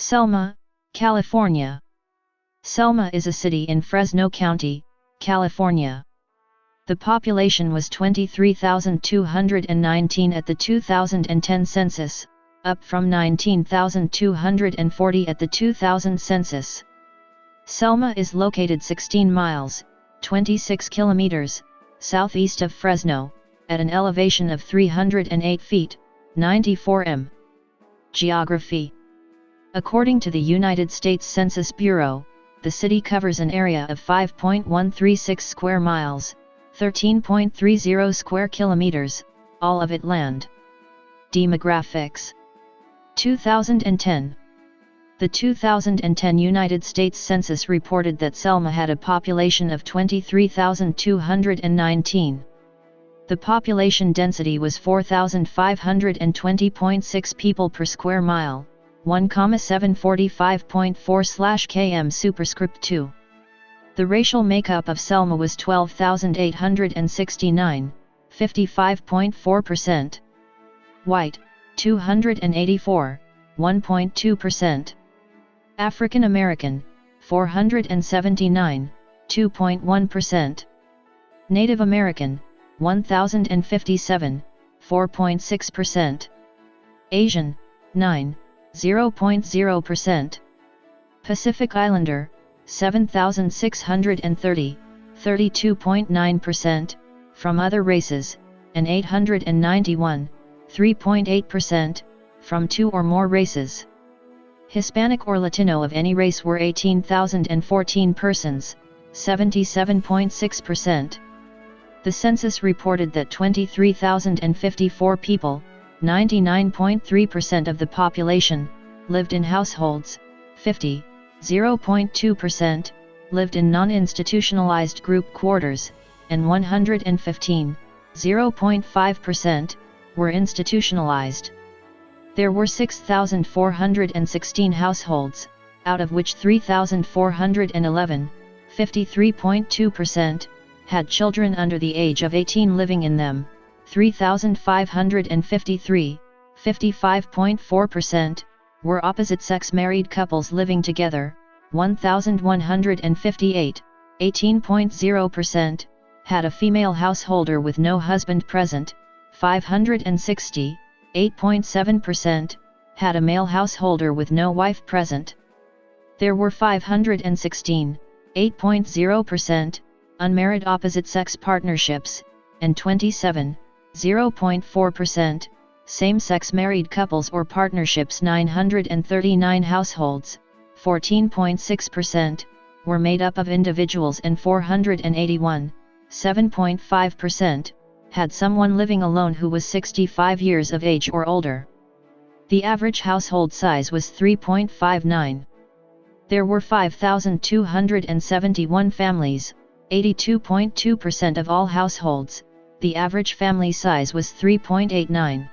Selma, California. Selma is a city in Fresno County, California. The population was 23,219 at the 2010 census, up from 19,240 at the 2000 census. Selma is located 16 miles, 26 kilometers, southeast of Fresno, at an elevation of 308 feet, 94 m. Geography. According to the United States Census Bureau, the city covers an area of 5.136 square miles, 13.30 square kilometers, all of it land. Demographics. 2010. The 2010 United States Census reported that Selma had a population of 23,219. The population density was 4,520.6 people per square mile, 1,745.4/km superscript 2. The racial makeup of Selma was 12,869, 55.4%. White, 284, 1.2%. African American, 479, 2.1%. Native American, 1,057, 4.6%. Asian, 9, 0.0%. Pacific Islander, 7,630, 32.9%, from other races, and 891, 3.8%, from two or more races. Hispanic or Latino of any race were 18,014 persons, 77.6%. The census reported that 23,054 people, 99.3% of the population, lived in households, 0.2%, lived in non-institutionalized group quarters, and 115, 0.5%, were institutionalized. There were 6,416 households, out of which 3,411, 53.2%, had children under the age of 18 living in them, 3,553, 55.4%, were opposite-sex married couples living together, 1,158, 18.0%, had a female householder with no husband present, 560, 8.7%, had a male householder with no wife present. There were 516, 8.0%, unmarried opposite-sex partnerships, and 27, 0.4%, same-sex married couples or partnerships. 939 households, 14.6%, were made up of individuals, and 481, 7.5%, had someone living alone who was 65 years of age or older. The average household size was 3.59. There were 5,271 families, 82.2% of all households. The average family size was 3.89.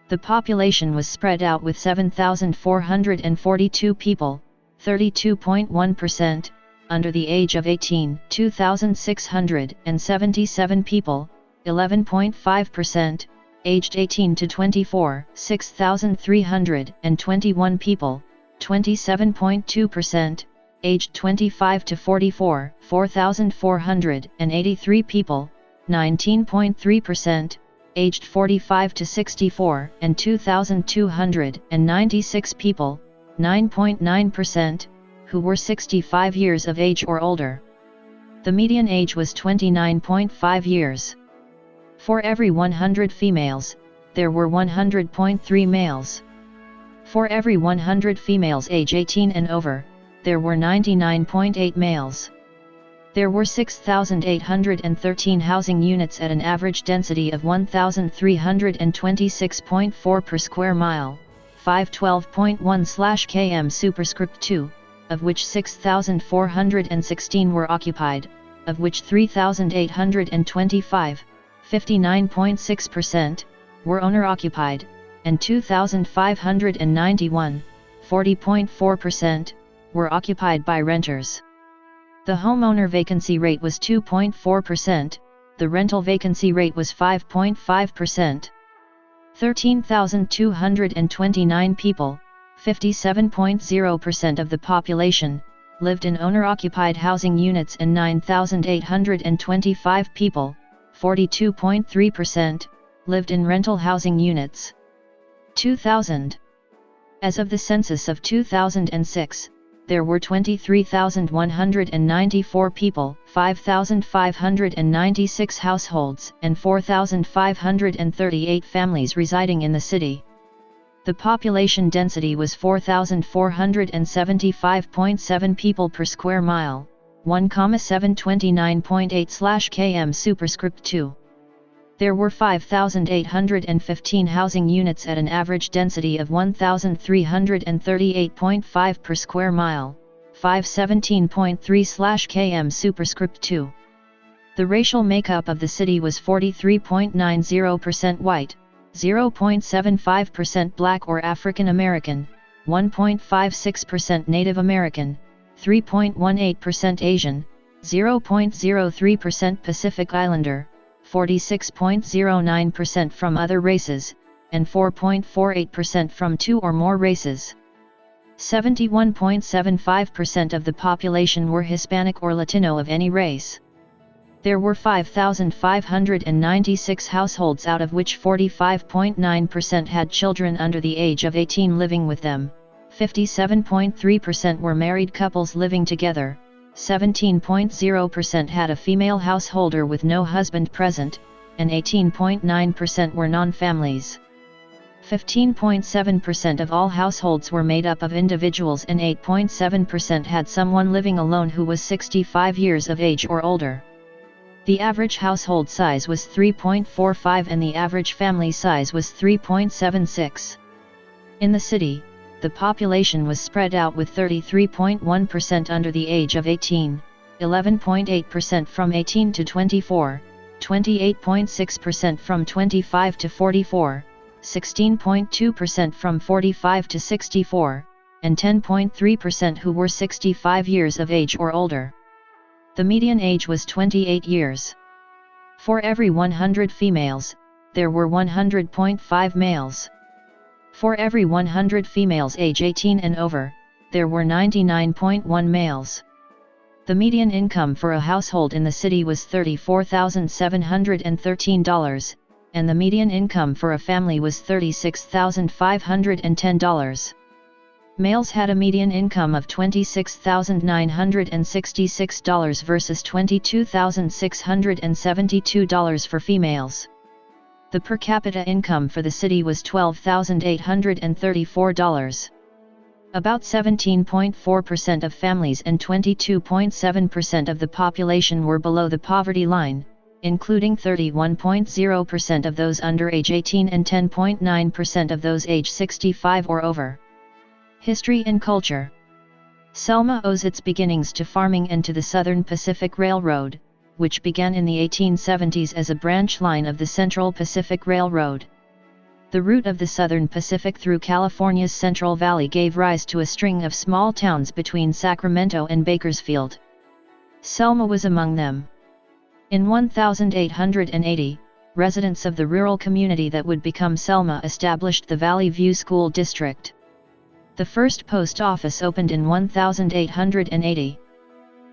The population was spread out with 7,442 people, 32.1%, under the age of 18, 2,677 people, 11.5%, aged 18 to 24, 6,321 people, 27.2%, aged 25 to 44, 4,483 people, 19.3%, aged 45 to 64, and 2,296 people, 9.9%, who were 65 years of age or older. The median age was 29.5 years. For every 100 females, there were 100.3 males. For every 100 females age 18 and over, there were 99.8 males. There were 6,813 housing units at an average density of 1,326.4 per square mile, 512.1/km superscript 2, of which 6,416 were occupied, of which 3,825, 59.6%, were owner-occupied, and 2,591, 40.4%, were occupied by renters. The homeowner vacancy rate was 2.4%, the rental vacancy rate was 5.5%. 13,229 people, 57.0% of the population lived in owner-occupied housing units and 9,825 people, 42.3%, lived in rental housing units. 2000. As of the census of 2006, there were 23,194 people, 5,596 households, and 4,538 families residing in the city. The population density was 4,475.7 people per square mile, 1,729.8/km superscript 2. There were 5,815 housing units at an average density of 1,338.5 per square mile, 517.3/km superscript 2. The racial makeup of the city was 43.90% white, 0.75% Black or African American, 1.56% Native American, 3.18% Asian, 0.03% Pacific Islander, 46.09% from other races, and 4.48% from two or more races. 71.75% of the population were Hispanic or Latino of any race. There were 5,596 households, out of which 45.9% had children under the age of 18 living with them, 57.3% were married couples living together, 17.0% had a female householder with no husband present, and 18.9% were non-families. 15.7% of all households were made up of individuals, and 8.7% had someone living alone who was 65 years of age or older. The average household size was 3.45 and the average family size was 3.76. In the city, the population was spread out with 33.1% under the age of 18, 11.8% from 18 to 24, 28.6% from 25 to 44, 16.2% from 45 to 64, and 10.3% who were 65 years of age or older. The median age was 28 years. For every 100 females, there were 100.5 males. For every 100 females age 18 and over, there were 99.1 males. The median income for a household in the city was $34,713, and the median income for a family was $36,510. Males had a median income of $26,966 versus $22,672 for females. The per capita income for the city was $12,834. About 17.4% of families and 22.7% of the population were below the poverty line, including 31.0% of those under age 18 and 10.9% of those age 65 or over. History and culture. Selma owes its beginnings to farming and to the Southern Pacific Railroad, which began in the 1870s as a branch line of the Central Pacific Railroad. The route of the Southern Pacific through California's Central Valley gave rise to a string of small towns between Sacramento and Bakersfield. Selma was among them. In 1880, residents of the rural community that would become Selma established the Valley View School District. The first post office opened in 1880.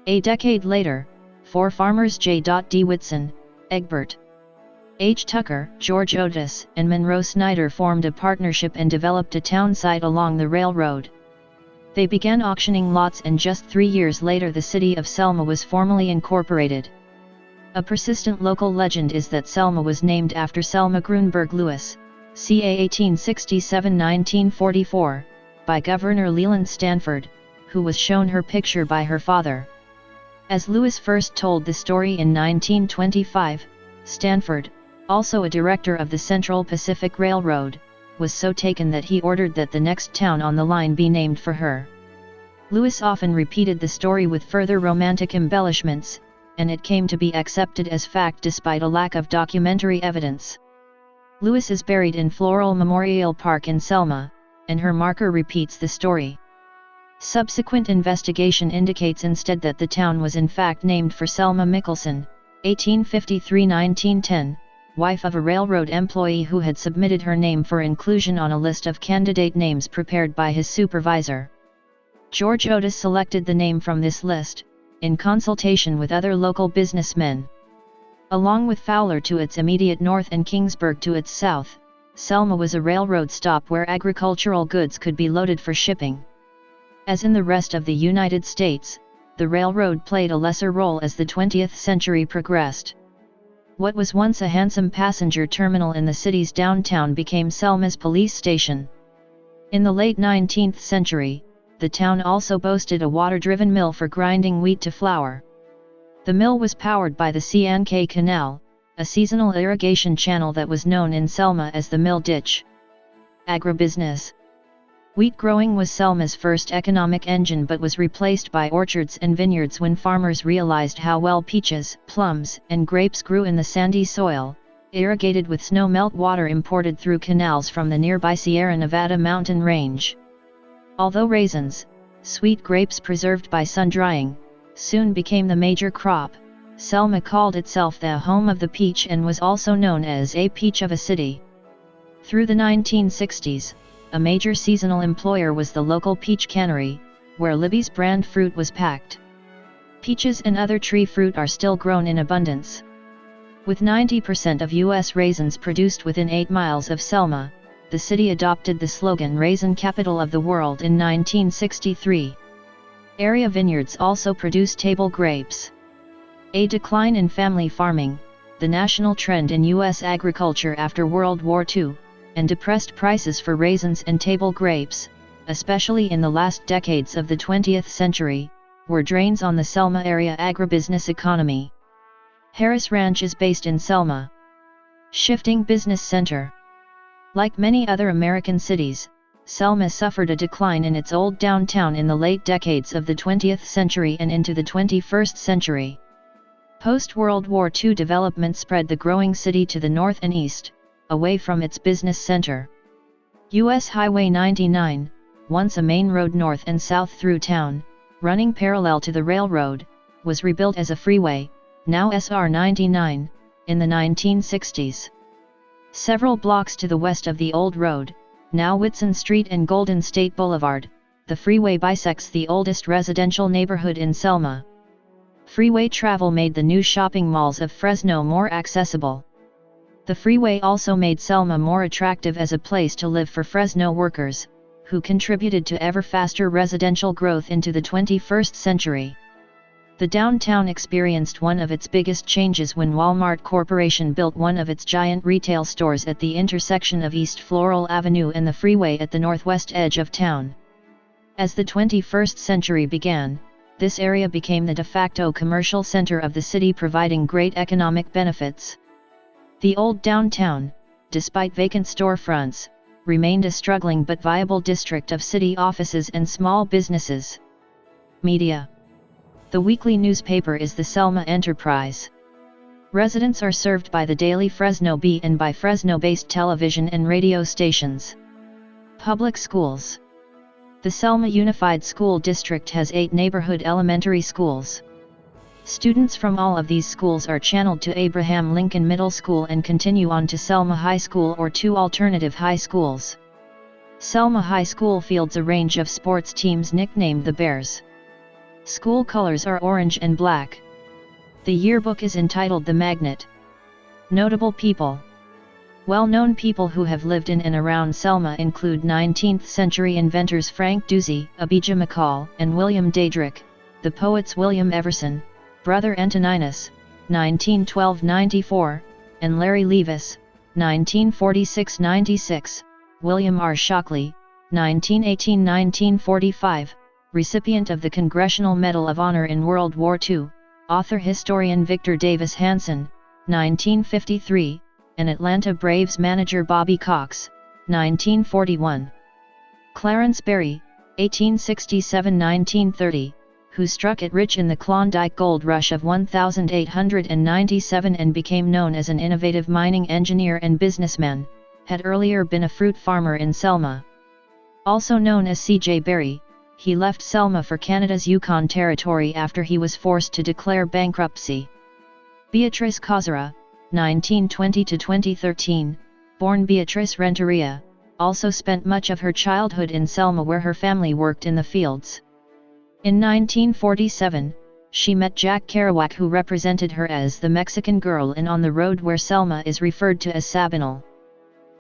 A decade later, four farmers J. D. Whitson, Egbert H. Tucker, George Otis, and Monroe Snyder formed a partnership and developed a town site along the railroad. They began auctioning lots, and just 3 years later the city of Selma was formally incorporated. A persistent local legend is that Selma was named after Selma Grunberg Lewis, ca. 1867–1944, by Governor Leland Stanford, who was shown her picture by her father. As Lewis first told the story in 1925, Stanford, also a director of the Central Pacific Railroad, was so taken that he ordered that the next town on the line be named for her. Lewis often repeated the story with further romantic embellishments, and it came to be accepted as fact despite a lack of documentary evidence. Lewis is buried in Floral Memorial Park in Selma, and her marker repeats the story. Subsequent investigation indicates instead that the town was in fact named for Selma Mickelson, 1853–1910, wife of a railroad employee who had submitted her name for inclusion on a list of candidate names prepared by his supervisor. George Otis selected the name from this list, in consultation with other local businessmen. Along with Fowler to its immediate north and Kingsburg to its south, Selma was a railroad stop where agricultural goods could be loaded for shipping. As in the rest of the United States, the railroad played a lesser role as the 20th century progressed. What was once a handsome passenger terminal in the city's downtown became Selma's police station. In the late 19th century, the town also boasted a water-driven mill for grinding wheat to flour. The mill was powered by the C&K Canal, a seasonal irrigation channel that was known in Selma as the Mill Ditch. Agribusiness. Wheat growing was Selma's first economic engine but was replaced by orchards and vineyards when farmers realized how well peaches, plums, and grapes grew in the sandy soil, irrigated with snow melt water imported through canals from the nearby Sierra Nevada mountain range. Although raisins, sweet grapes preserved by sun-drying, soon became the major crop, Selma called itself the home of the peach and was also known as a peach of a city. Through the 1960s, a major seasonal employer was the local peach cannery, where Libby's brand fruit was packed. Peaches and other tree fruit are still grown in abundance. With 90% of U.S. raisins produced within 8 miles of Selma, the city adopted the slogan Raisin Capital of the World in 1963. Area vineyards also produce table grapes. A decline in family farming, the national trend in U.S. agriculture after World War II, and depressed prices for raisins and table grapes, especially in the last decades of the 20th century, were drains on the Selma area agribusiness economy. Harris Ranch is based in Selma. Shifting business center. Like many other American cities, Selma suffered a decline in its old downtown in the late decades of the 20th century and into the 21st century. Post-World War II development spread the growing city to the north and east, away from its business center. U.S. Highway 99, once a main road north and south through town, running parallel to the railroad, was rebuilt as a freeway, now SR 99, in the 1960s. Several blocks to the west of the old road, now Whitson Street and Golden State Boulevard, the freeway bisects the oldest residential neighborhood in Selma. Freeway travel made the new shopping malls of Fresno more accessible. The freeway also made Selma more attractive as a place to live for Fresno workers, who contributed to ever faster residential growth into the 21st century. The downtown experienced one of its biggest changes when Walmart Corporation built one of its giant retail stores at the intersection of East Floral Avenue and the freeway at the northwest edge of town. As the 21st century began, this area became the de facto commercial center of the city, providing great economic benefits. The old downtown, despite vacant storefronts, remained a struggling but viable district of city offices and small businesses. Media. The weekly newspaper is the Selma Enterprise. Residents are served by the Daily Fresno Bee and by Fresno-based television and radio stations. Public schools. The Selma Unified School District has 8 neighborhood elementary schools. Students from all of these schools are channeled to Abraham Lincoln Middle School and continue on to Selma High School or 2 alternative high schools. Selma High School fields a range of sports teams nicknamed the Bears. School colors are orange and black. The yearbook is entitled The Magnet. Notable people. Well-known people who have lived in and around Selma include 19th-century inventors Frank Ducey, Abijah McCall, and William Daedrick, the poets William Everson, Brother Antoninus, 1912-94, and Larry Levis, 1946-96, William R. Shockley, 1918-1945, recipient of the Congressional Medal of Honor in World War II, author-historian Victor Davis Hanson, 1953, and Atlanta Braves manager Bobby Cox, 1941. Clarence Berry, 1867–1930, who struck it rich in the Klondike Gold Rush of 1897 and became known as an innovative mining engineer and businessman, had earlier been a fruit farmer in Selma. Also known as C.J. Berry, he left Selma for Canada's Yukon Territory after he was forced to declare bankruptcy. Beatrice Kozera, 1920 to 2013, born Beatriz Renteria, also spent much of her childhood in Selma where her family worked in the fields. In 1947, she met Jack Kerouac, who represented her as the Mexican girl in On the Road, where Selma is referred to as Sabinal.